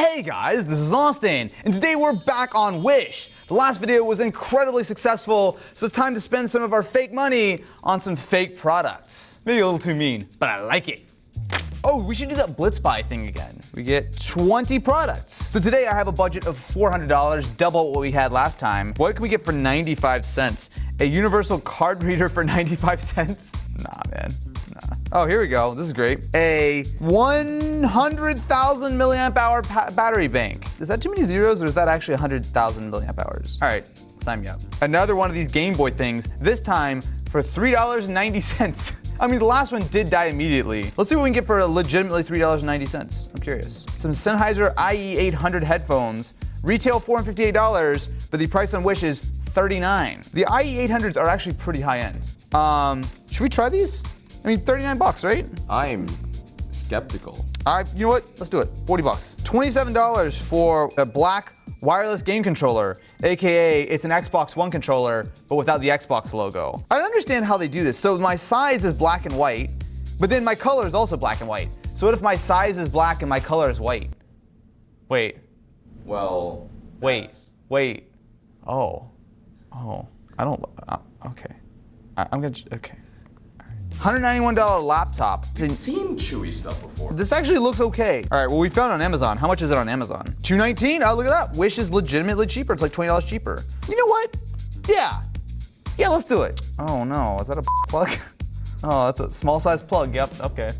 Hey guys, this is Austin, and today we're back on Wish. The last video was incredibly successful, so it's time to spend some of our fake money on some fake products. Maybe a little too mean, but I like it. Oh, we should do that Blitz Buy thing again. We get 20 products. So today I have a budget of $400, double what we had last time. What can we get for 95 cents? A universal card reader for 95 cents? Nah, man. Oh, here we go. This is great. A 100,000 milliamp hour battery bank. Is that too many zeros, or is that actually 100,000 milliamp hours? All right, sign me up. Another one of these Game Boy things, this time for $3.90. I mean, the last one did die immediately. Let's see what we can get for a legitimately $3.90. I'm curious. Some Sennheiser Ie 800 headphones. Retail $458, but the price on Wish is $39. The Ie 800s are actually pretty high end. Should we try these? I mean, 39 bucks, right? I'm skeptical. All right, you know what? Let's do it. 40 bucks. $27 for a black wireless game controller, AKA it's an Xbox One controller, but without the Xbox logo. I don't understand how they do this. So my size is black and white, but then my color is also black and white. So what if my size is black and my color is white? Wait. Well, Wait. Oh, I don't, okay. I'm gonna, okay. $191 laptop. I've seen chewy stuff before. This actually looks okay. All right, well, we found it on Amazon. How much is it on Amazon? $219. Oh, look at that. Wish is legitimately cheaper. It's like $20 cheaper. You know what? Yeah, let's do it. Oh no, is that a plug? Oh, that's a small size plug. Yep, okay.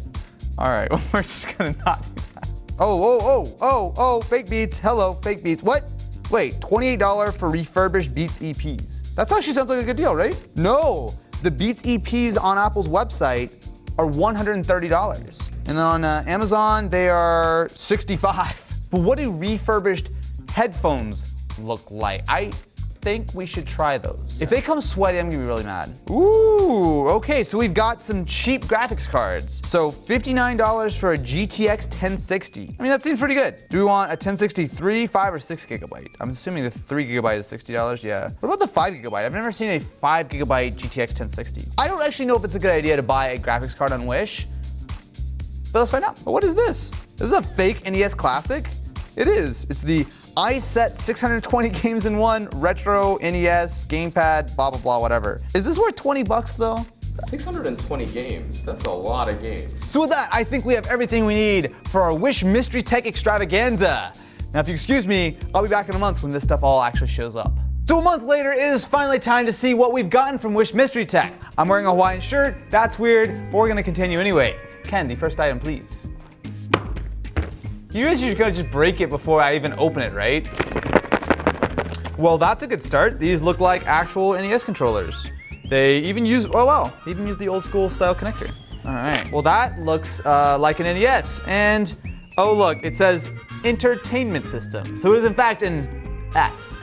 All right, well, we're just gonna not do that. Oh, fake Beats. Hello, fake Beats. What? Wait, $28 for refurbished Beats EPs. That actually sounds like a good deal, right? No. The Beats EPs on Apple's website are $130. And on Amazon, they are $65. But what do refurbished headphones look like? I think we should try those. If they come sweaty, I'm gonna be really mad. Ooh, okay, so we've got some cheap graphics cards. So $59 for a GTX 1060. I mean, that seems pretty good. Do we want a 1060 3, 5, or 6 gigabyte? I'm assuming the 3 gigabyte is $60, yeah. What about the 5 gigabyte? I've never seen a 5 gigabyte GTX 1060. I don't actually know if it's a good idea to buy a graphics card on Wish, but let's find out. But what is this? This is a fake Nes Classic? It is. It's the iSet 620 games in one, retro NES, gamepad, blah, blah, blah, whatever. Is this worth 20 bucks though? 620 games, that's a lot of games. So with that, I think we have everything we need for our Wish Mystery Tech Extravaganza. Now, if you excuse me, I'll be back in a month when this stuff all actually shows up. So a month later, it is finally time to see what we've gotten from Wish Mystery Tech. I'm wearing a Hawaiian shirt, that's weird, but we're gonna continue anyway. Ken, the first item, please. You guys should just break it before I even open it, right? Well, that's a good start. These look like actual NES controllers. They even use, oh wow, they even use the old school style connector. All right, well that looks like an NES. And, oh look, it says entertainment system. So it is in fact an S.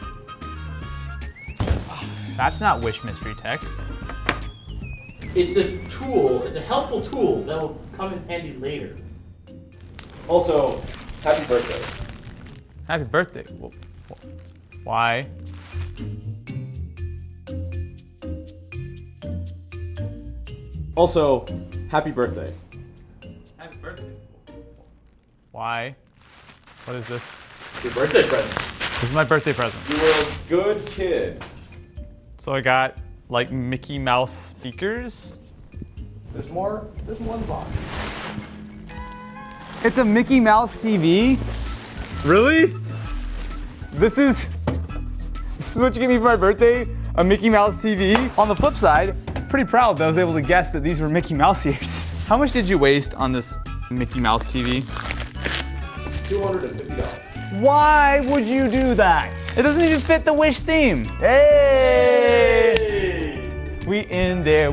That's not Wish Mystery Tech. It's a tool, it's a helpful tool that will come in handy later. Also, happy birthday. Happy birthday. Why? Also, happy birthday. Happy birthday. Why? What is this? Your birthday present. This is my birthday present. You were a good kid. So I got like Mickey Mouse speakers. There's more, there's one box. It's a Mickey Mouse TV? Really? This is what you gave me for my birthday? A Mickey Mouse TV? On the flip side, pretty proud that I was able to guess that these were Mickey Mouse ears. How much did you waste on this Mickey Mouse TV? $250. Why would you do that? It doesn't even fit the Wish theme. Hey! We in there.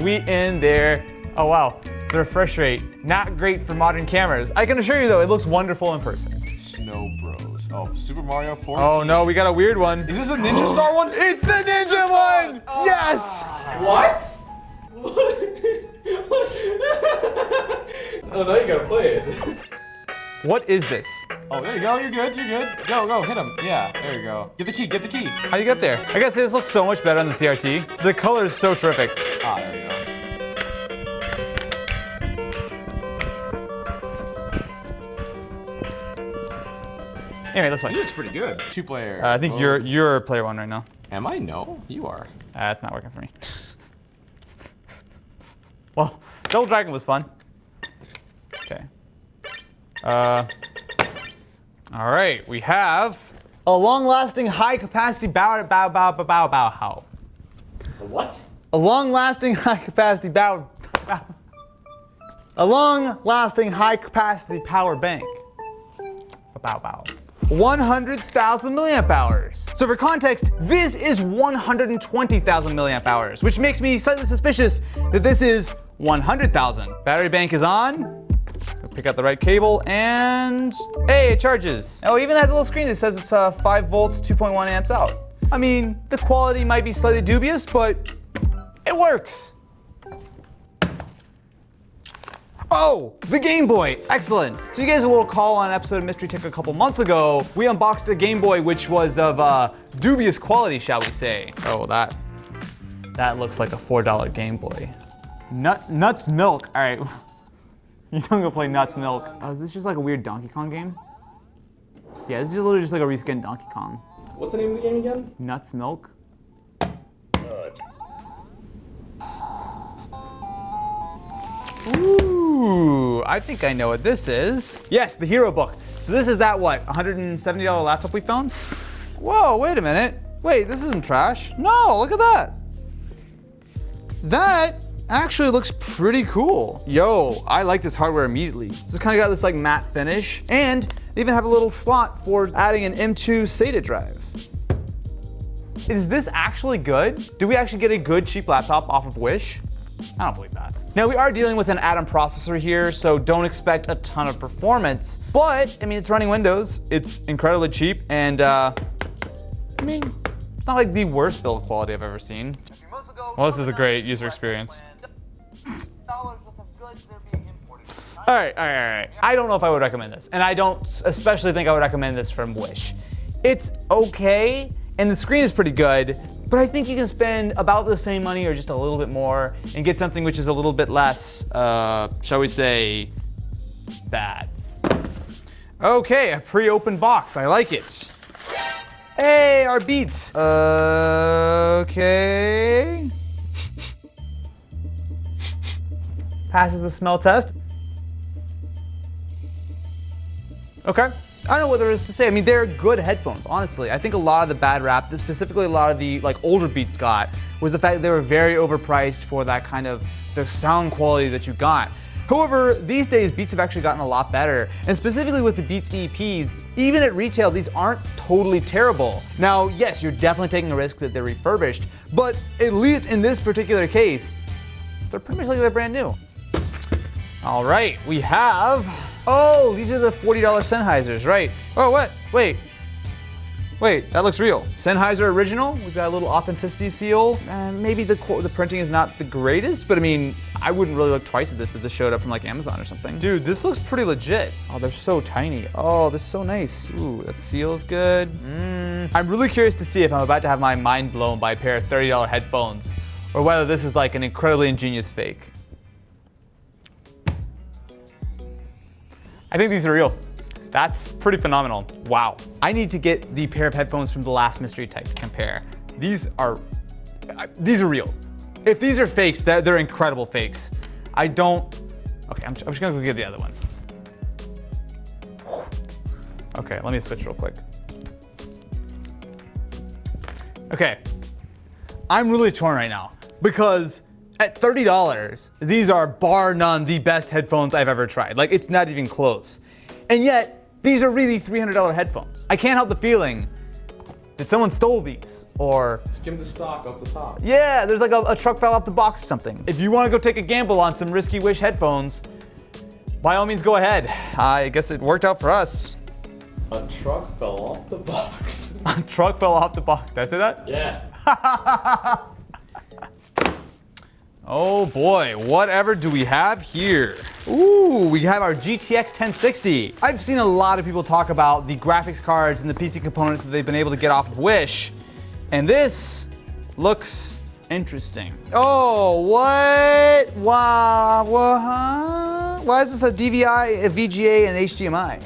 Oh wow, the refresh rate, not great for modern cameras. I can assure you though, it looks wonderful in person. Snow Bros. Oh, Super Mario 4. Oh no, we got a weird one. Is this a Ninja Star one? It's the Ninja one! Oh. Yes! What? Oh, now you gotta play it. What is this? Oh, there you go, you're good. Go, hit him. Yeah, there you go. Get the key. How you get there? I gotta say, this looks so much better on the CRT. The color is so terrific. Ah, there you go. Anyway, let's He wait. looks pretty good. 2-player. I think you're player 1 right now. Am I? No, you are. It's not working for me. Well, Double Dragon was fun. Okay. All right, we have a long-lasting, high-capacity bow. A what? A long-lasting, high-capacity A long-lasting, high-capacity power bank. Bow. 100,000 milliamp hours. So for context, this is 120,000 milliamp hours, which makes me slightly suspicious that this is 100,000. Battery bank is on. Go pick out the right cable and hey, it charges. Oh, it even has a little screen that says it's 5 volts, 2.1 amps out. I mean, the quality might be slightly dubious, but it works. Oh, the Game Boy, excellent. So you guys will recall on an episode of Mystery Tech a couple months ago, we unboxed a Game Boy which was of dubious quality, shall we say. Oh, that looks like a $4 Game Boy. Nuts Milk, all right. You don't go play Nuts Milk. Oh, is this just like a weird Donkey Kong game? Yeah, this is literally just like a reskin Donkey Kong. What's the name of the game again? Nuts Milk. Ooh, I think I know what this is. Yes, the Hero Book. So this is that, what, $170 laptop we found? Whoa, wait a minute. Wait, this isn't trash. No, look at that. That actually looks pretty cool. Yo, I like this hardware immediately. It's kind of got this like matte finish, and they even have a little slot for adding an M2 SATA drive. Is this actually good? Do we actually get a good cheap laptop off of Wish? I don't believe that. Now we are dealing with an Atom processor here, so don't expect a ton of performance, but I mean, it's running Windows, it's incredibly cheap, and I mean, it's not like the worst build quality I've ever seen. Well, this is a great user experience. All right. I don't know if I would recommend this, and I don't especially think I would recommend this from Wish. It's okay, and the screen is pretty good, but I think you can spend about the same money or just a little bit more and get something which is a little bit less, shall we say, bad. Okay, a pre-opened box. I like it. Hey, our Beats. Okay. Passes the smell test. Okay. I don't know what there is to say. I mean, they're good headphones, honestly. I think a lot of the bad rap, that specifically a lot of the like older Beats got, was the fact that they were very overpriced for that kind of the sound quality that you got. However, these days Beats have actually gotten a lot better, and specifically with the Beats EPs, even at retail, these aren't totally terrible. Now, yes, you're definitely taking a risk that they're refurbished, but at least in this particular case, they're pretty much like they're brand new. All right, we have, oh, these are the $40 Sennheisers, right? Oh, what? Wait, that looks real. Sennheiser original. We've got a little authenticity seal. Maybe the printing is not the greatest, but I mean, I wouldn't really look twice at this if this showed up from like Amazon or something. Dude, this looks pretty legit. Oh, they're so tiny. Oh, they're so nice. Ooh, that seal's good. I'm really curious to see if I'm about to have my mind blown by a pair of $30 headphones, or whether this is like an incredibly ingenious fake. I think these are real. That's pretty phenomenal. Wow. I need to get the pair of headphones from the last Mystery Tech to compare. These are real. If these are fakes, they're incredible fakes. I don't, okay, I'm just gonna go get the other ones. Okay, let me switch real quick. Okay, I'm really torn right now because at $30, these are bar none the best headphones I've ever tried. Like, it's not even close. And yet, these are really $300 headphones. I can't help the feeling that someone stole these, or Skim the stock off the top. yeah, there's like a truck fell off the box or something. If you want to go take a gamble on some risky Wish headphones, by all means go ahead. I guess it worked out for us. A truck fell off the box. A truck fell off the box. Did I say that? Yeah. Oh boy, whatever do we have here? Ooh, we have our GTX 1060. I've seen a lot of people talk about the graphics cards and the PC components that they've been able to get off of Wish, and this looks interesting. Oh, what? Wow, huh? Why is this a DVI, a VGA, and HDMI?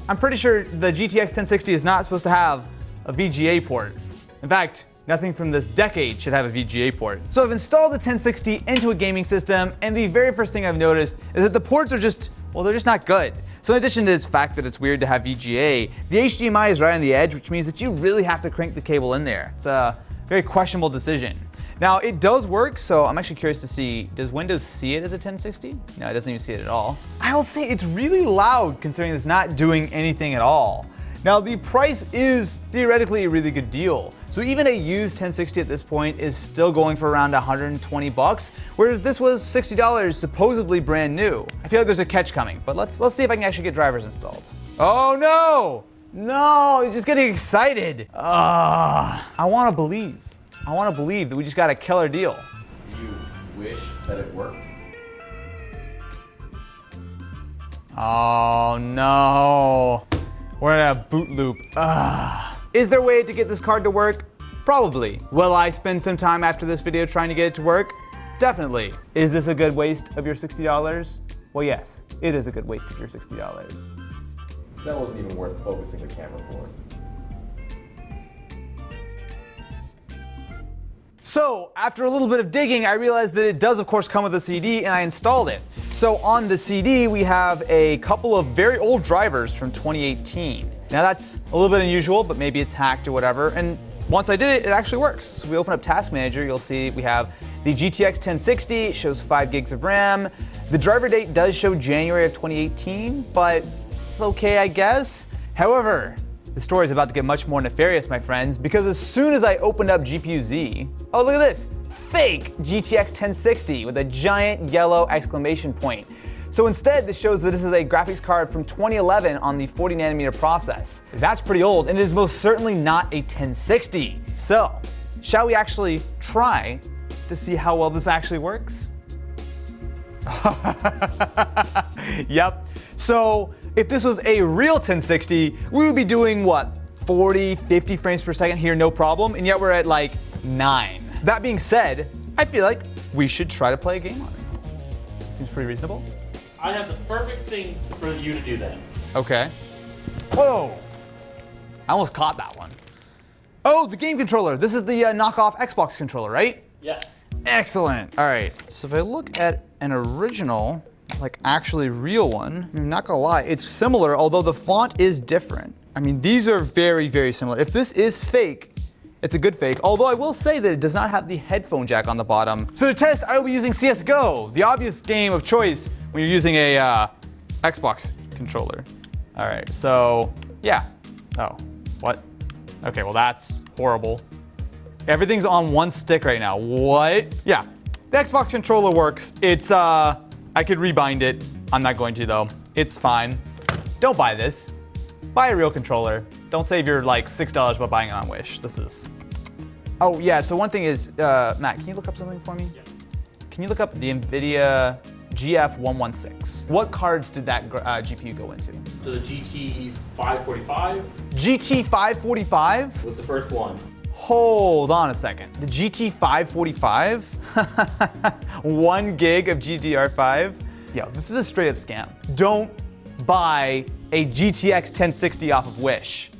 I'm pretty sure the GTX 1060 is not supposed to have a VGA port. In fact, nothing from this decade should have a VGA port. So I've installed the 1060 into a gaming system, and the very first thing I've noticed is that the ports are just, well, they're just not good. So in addition to this fact that it's weird to have VGA, the HDMI is right on the edge, which means that you really have to crank the cable in there. It's a very questionable decision. Now it does work, so I'm actually curious to see, does Windows see it as a 1060? No, it doesn't even see it at all. I will say it's really loud considering it's not doing anything at all. Now the price is theoretically a really good deal. So even a used 1060 at this point is still going for around 120 bucks, whereas this was $60 supposedly brand new. I feel like there's a catch coming, but let's see if I can actually get drivers installed. Oh no! No, he's just getting excited. I want to believe. I want to believe that we just got a killer deal. Do you wish that it worked? Oh no. We're in a boot loop. Is there a way to get this card to work? Probably. Will I spend some time after this video trying to get it to work? Definitely. Is this a good waste of your $60? Well, yes, it is a good waste of your $60. That wasn't even worth focusing the camera for. So after a little bit of digging, I realized that it does of course come with a CD, and I installed it. So on the CD, we have a couple of very old drivers from 2018. Now that's a little bit unusual, but maybe it's hacked or whatever. And once I did it, it actually works. So if we open up Task Manager, you'll see we have the GTX 1060, it shows 5 gigs of RAM. The driver date does show January of 2018, but it's okay, I guess. However, the story is about to get much more nefarious, my friends, because as soon as I opened up GPU-Z, oh look at this, fake GTX 1060 with a giant yellow exclamation point. So instead, this shows that this is a graphics card from 2011 on the 40 nanometer process. That's pretty old, and it is most certainly not a 1060. So, shall we actually try to see how well this actually works? Yep. So, if this was a real 1060, we would be doing what? 40, 50 frames per second here, no problem, and yet we're at like 9. That being said, I feel like we should try to play a game on it. Seems pretty reasonable. I have the perfect thing for you to do that. Okay. Whoa! I almost caught that one. Oh, the game controller. This is the knockoff Xbox controller, right? Yeah. Excellent. All right. So if I look at an original, like actually real one, I'm not gonna lie, it's similar, although the font is different. I mean, these are very, very similar. If this is fake, it's a good fake, although I will say that it does not have the headphone jack on the bottom. So to test, I will be using CSGO, the obvious game of choice when you're using a Xbox controller. All right, so yeah. Oh, what? Okay, well that's horrible. Everything's on one stick right now. What? Yeah, the Xbox controller works. It's, I could rebind it. I'm not going to though. It's fine. Don't buy this. Buy a real controller. Don't save your like $6 by buying it on Wish. This is. Oh yeah, so one thing is, Matt, can you look up something for me? Yeah. Can you look up the NVIDIA GF116? What cards did that GPU go into? So the GT545 GT545? was the first one. Hold on a second. The GT545? 1 gig of GDDR5? Yo, this is a straight up scam. Don't buy a GTX 1060 off of Wish.